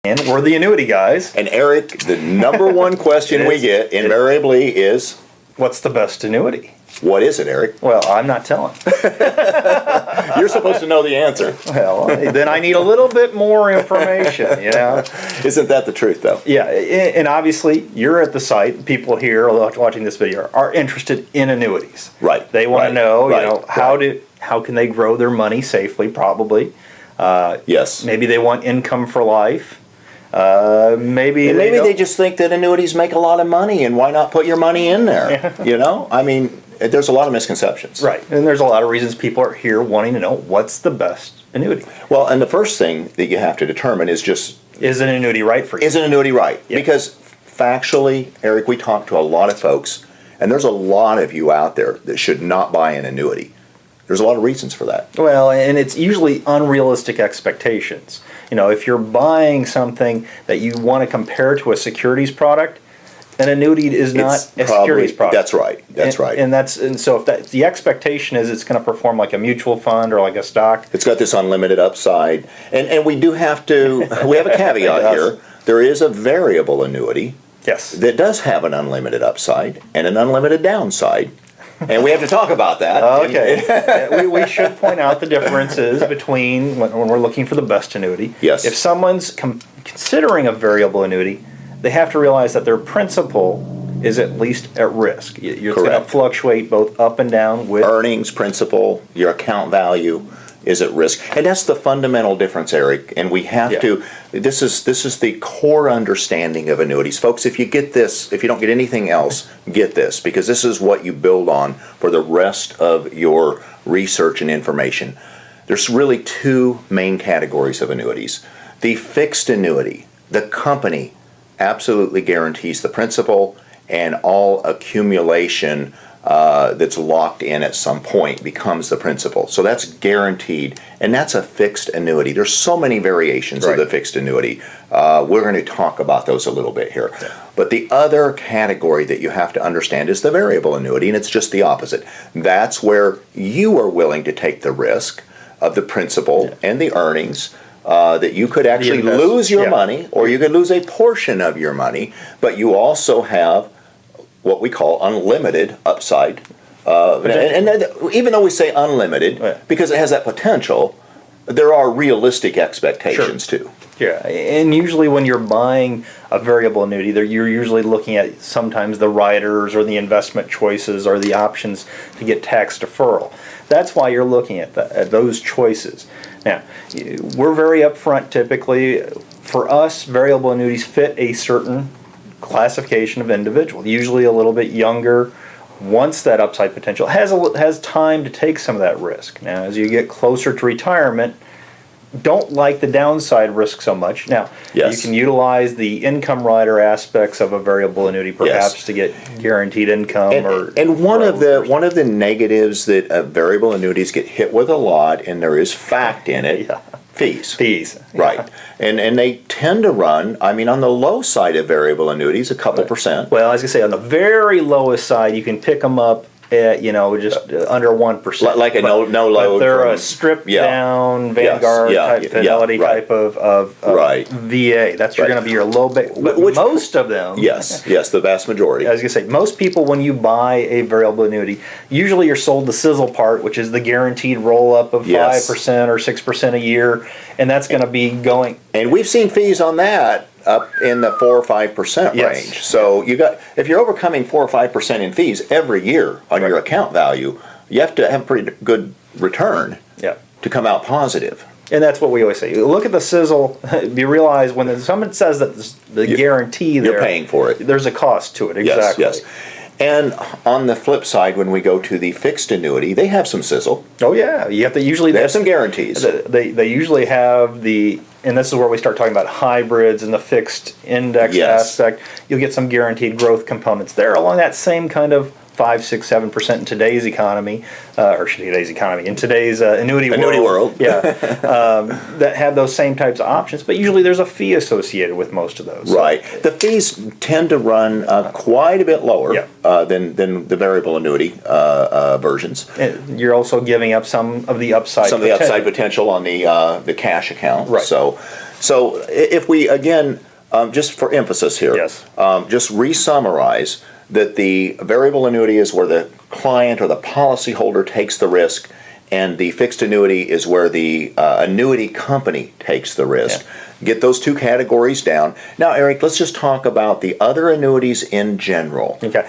And we're the annuity guys. And Eric, the number one question we get invariably is, what's the best annuity? What is it, Eric? Well, I'm not telling. You're supposed to know the answer. Well, then I need a little bit more information, you know? Isn't that the truth, though? Yeah, and obviously, you're at the site. People here watching this video are interested in annuities. Right. They want to know, right, you know, how can they grow their money safely, probably. Yes. Maybe they want income for life. Maybe they just think that annuities make a lot of money, and why not put your money in there? You know? I mean, there's a lot of misconceptions. Right, and there's a lot of reasons people are here wanting to know what's the best annuity. Well, and the first thing that you have to determine is just... Is an annuity right for you? Is an annuity right? Yeah. Because factually, Eric, we talk to a lot of folks, and there's a lot of you out there that should not buy an annuity. There's a lot of reasons for that. Well, and it's usually unrealistic expectations. You know, if you're buying something that you want to compare to a securities product, an annuity is not a securities product. That's right. That's right. And so if the expectation is it's going to perform like a mutual fund or like a stock, it's got this unlimited upside, and we do have to. We have a caveat here. There is a variable annuity. Yes. That does have an unlimited upside and an unlimited downside. And we have to talk about that. Okay. we should point out the differences between when we're looking for the best annuity. Yes. If someone's considering a variable annuity, they have to realize that their principal is at least at risk. You're going to fluctuate both up and down with earnings, principal, your account value is at risk. And that's the fundamental difference, Eric. And we have to, this is the core understanding of annuities. Folks, if you get this, if you don't get anything else, get this, because this is what you build on for the rest of your research and information. There's really two main categories of annuities. The fixed annuity, the company absolutely guarantees the principal, and all accumulation that's locked in at some point becomes the principal. So that's guaranteed, and that's a fixed annuity. There's so many variations of the fixed annuity. We're going to talk about those a little bit here. But the other category that you have to understand is the variable annuity, and it's just the opposite. That's where you are willing to take the risk of the principal and the earnings, that you could actually lose your money, or you could lose a portion of your money, but you also have what we call unlimited upside. And even though we say unlimited, because it has that potential, there are realistic expectations too. Yeah, and usually when you're buying a variable annuity, you're usually looking at sometimes the riders or the investment choices or the options to get tax deferral. That's why you're looking at those choices. Now, we're very upfront typically. For us, variable annuities fit a certain classification of individual, usually a little bit younger, wants that upside potential, has time to take some of that risk. Now, as you get closer to retirement, don't like the downside risk so much. Now, you can utilize the income rider aspects of a variable annuity perhaps to get guaranteed income. And one of the negatives that variable annuities get hit with a lot, and there is fact in it, fees. Right. And they tend to run, I mean, on the low side of variable annuities, a couple percent. Well, as I say, on the very lowest side, you can pick them up at, just under 1%. Like a no load. But they're a stripped down Vanguard type Fidelity type of VA. That's going to be your low base. But most of them. Yes, the vast majority. I was going to say, most people, when you buy a variable annuity, usually you're sold the sizzle part, which is the guaranteed roll up of 5% or 6% a year, and that's going to be going. And we've seen fees on that up in the 4 or 5% range. So if you're overcoming 4 or 5% in fees every year on your account value, you have to have a pretty good return to come out positive. And that's what we always say. Look at the sizzle. You realize when someone says that the guarantee you're paying for it. There's a cost to it. Exactly. Yes. And on the flip side, when we go to the fixed annuity, they have some sizzle. Oh yeah, you have to usually. They have some guarantees. They usually have and this is where we start talking about hybrids and the fixed index aspect. You'll get some guaranteed growth components there along that same kind of 5, 6, 7% in today's economy, in today's annuity world. Yeah, that have those same types of options, but usually there's a fee associated with most of those. Right. The fees tend to run quite a bit lower than the variable annuity versions. And you're also giving up some of the upside. Some of the upside potential on the cash account. Right. So if we again, just for emphasis here, Yes. Just re-summarize that the variable annuity is where the client or the policyholder takes the risk, and the fixed annuity is where the annuity company takes the risk. Yeah. Get those two categories down. Now, Eric, let's just talk about the other annuities in general. Okay.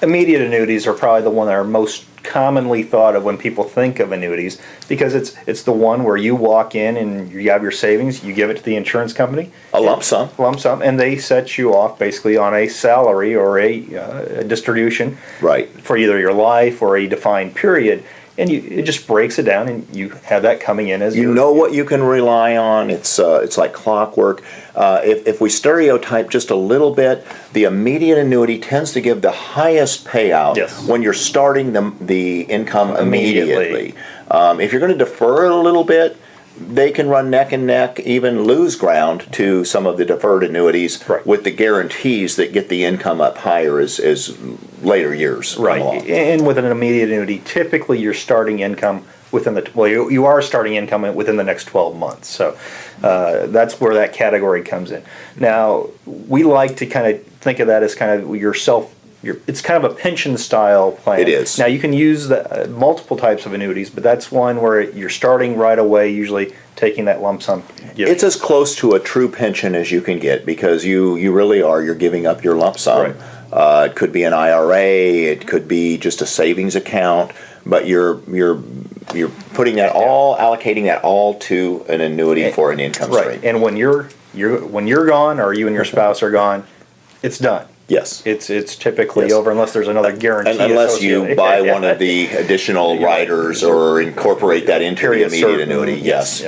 Immediate annuities are probably the one that are most commonly thought of when people think of annuities, because it's the one where you walk in and you have your savings, you give it to the insurance company. A lump sum. And they set you off basically on a salary or a distribution. Right. For either your life or a defined period. And it just breaks it down, and you have that coming in as you know what you can rely on. It's like clockwork. If we stereotype just a little bit, the immediate annuity tends to give the highest payout when you're starting the income immediately. If you're going to defer it a little bit, they can run neck and neck, even lose ground to some of the deferred annuities with the guarantees that get the income up higher as later years come along. And with an immediate annuity, typically you're starting income within you are starting income within the next 12 months. So that's where that category comes in. Now, we like to kind of think of that as kind of it's kind of a pension style plan. It is. Now, you can use multiple types of annuities, but that's one where you're starting right away, usually taking that lump sum. It's as close to a true pension as you can get, because you really are. You're giving up your lump sum. Right. It could be an IRA. It could be just a savings account. But you're putting that all, allocating that all to an annuity for an income stream. And when you're gone, or you and your spouse are gone, it's done. Yes. It's typically over unless there's another guarantee. Unless you buy one of the additional riders or incorporate that into the immediate annuity. Yes.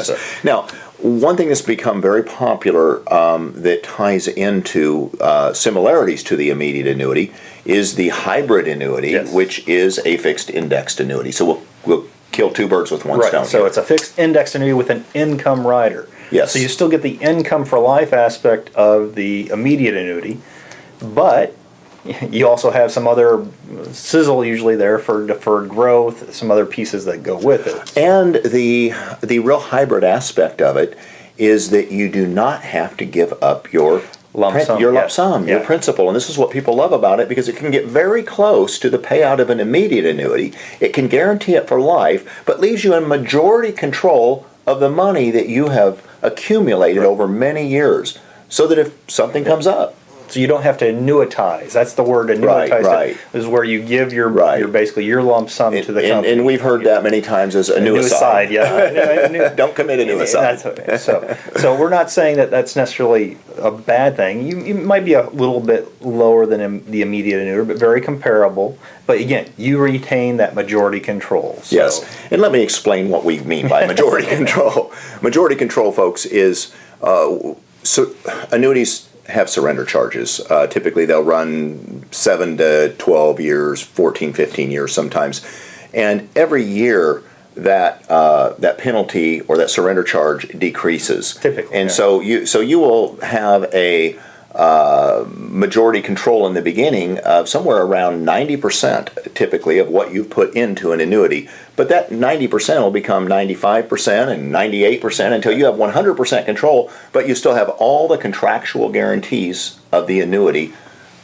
So. Now, one thing that's become very popular that ties into similarities to the immediate annuity is the hybrid annuity, which is a fixed indexed annuity. So we'll kill two birds with one stone. So it's a fixed indexed annuity with an income rider. Yes. So you still get the income for life aspect of the immediate annuity, but you also have some other sizzle usually there for deferred growth, some other pieces that go with it. And the real hybrid aspect of it is that you do not have to give up your lump sum, your principal. And this is what people love about it, because it can get very close to the payout of an immediate annuity. It can guarantee it for life, but leaves you in majority control of the money that you have accumulated over many years, so that if something comes up. So you don't have to annuitize. That's the word, annuitize. Right. Is where you give your basically your lump sum to the company. And we've heard that many times as annuicide. Don't commit annuicide. So we're not saying that that's necessarily a bad thing. You might be a little bit lower than the immediate annuity, but very comparable. But again, you retain that majority control. So. Yes. And let me explain what we mean by majority control. Majority control, folks, is annuities have surrender charges. Typically they'll run 7 to 12 years, 14, 15 years sometimes. And every year that penalty or that surrender charge decreases. Typically. And so you will have a majority control in the beginning of somewhere around 90% typically of what you put into an annuity. But that 90% will become 95% and 98% until you have 100% control, but you still have all the contractual guarantees of the annuity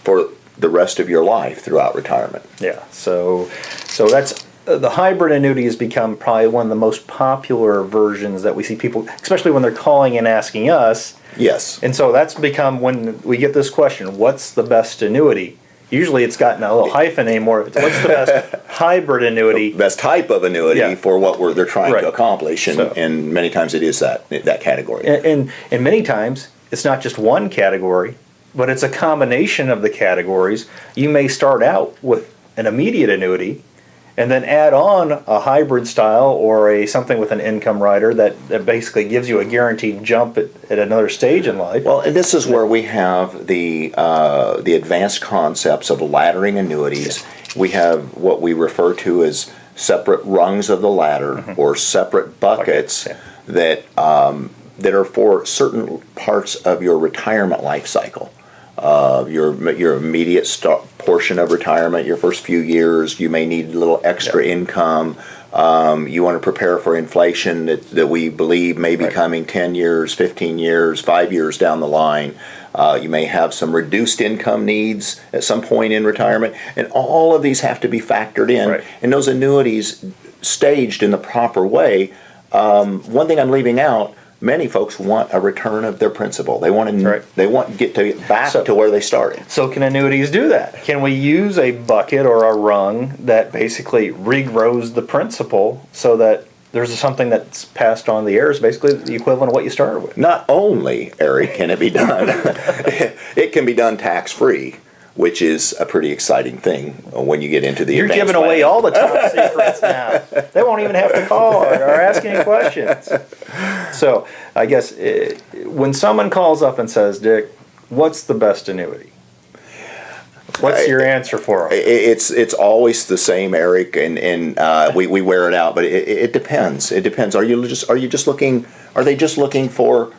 for the rest of your life throughout retirement. Yeah, so that's the hybrid annuity has become probably one of the most popular versions that we see people, especially when they're calling and asking us. Yes. And so that's become, when we get this question, what's the best annuity? Usually it's gotten a little hyphen anymore. What's the best hybrid annuity? The best type of annuity for what they're trying to accomplish, and many times it is that category. And many times it's not just one category, but it's a combination of the categories. You may start out with an immediate annuity, and then add on a hybrid style or a something with an income rider that basically gives you a guaranteed jump at another stage in life. Well, and this is where we have the advanced concepts of laddering annuities. We have what we refer to as separate rungs of the ladder or separate buckets that that are for certain parts of your retirement life cycle. Your immediate portion of retirement, your first few years, you may need a little extra income. You want to prepare for inflation that we believe may be coming 10 years, 15 years, 5 years down the line. You may have some reduced income needs at some point in retirement, and all of these have to be factored in. And those annuities staged in the proper way. One thing I'm leaving out: many folks want a return of their principal. They want to get back to where they started. So can annuities do that? Can we use a bucket or a rung that basically regrows the principal so that there's something that's passed on the heirs, basically the equivalent of what you started with? Not only, Eric, can it be done, it can be done tax-free, which is a pretty exciting thing when you get into the advanced giving away all the top secrets now. They won't even have to call or ask any questions. So I guess when someone calls up and says, Dick, what's the best annuity? What's your answer for them? It's always the same, Eric, and we wear it out, but it depends. It depends. Are they just looking for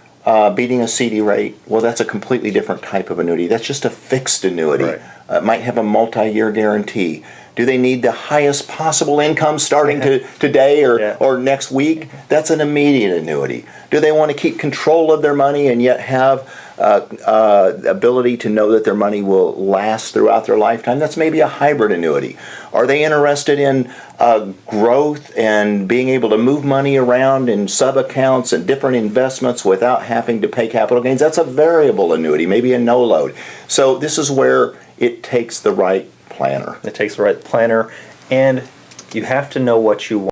beating a CD rate? Well, that's a completely different type of annuity. That's just a fixed annuity. It might have a multi-year guarantee. Do they need the highest possible income starting today or next week? That's an immediate annuity. Do they want to keep control of their money and yet have ability to know that their money will last throughout their lifetime? That's maybe a hybrid annuity. Are they interested in growth and being able to move money around in sub-accounts and different investments without having to pay capital gains? That's a variable annuity, maybe a no-load. So this is where it takes the right planner. It takes the right planner, and you have to know what you want.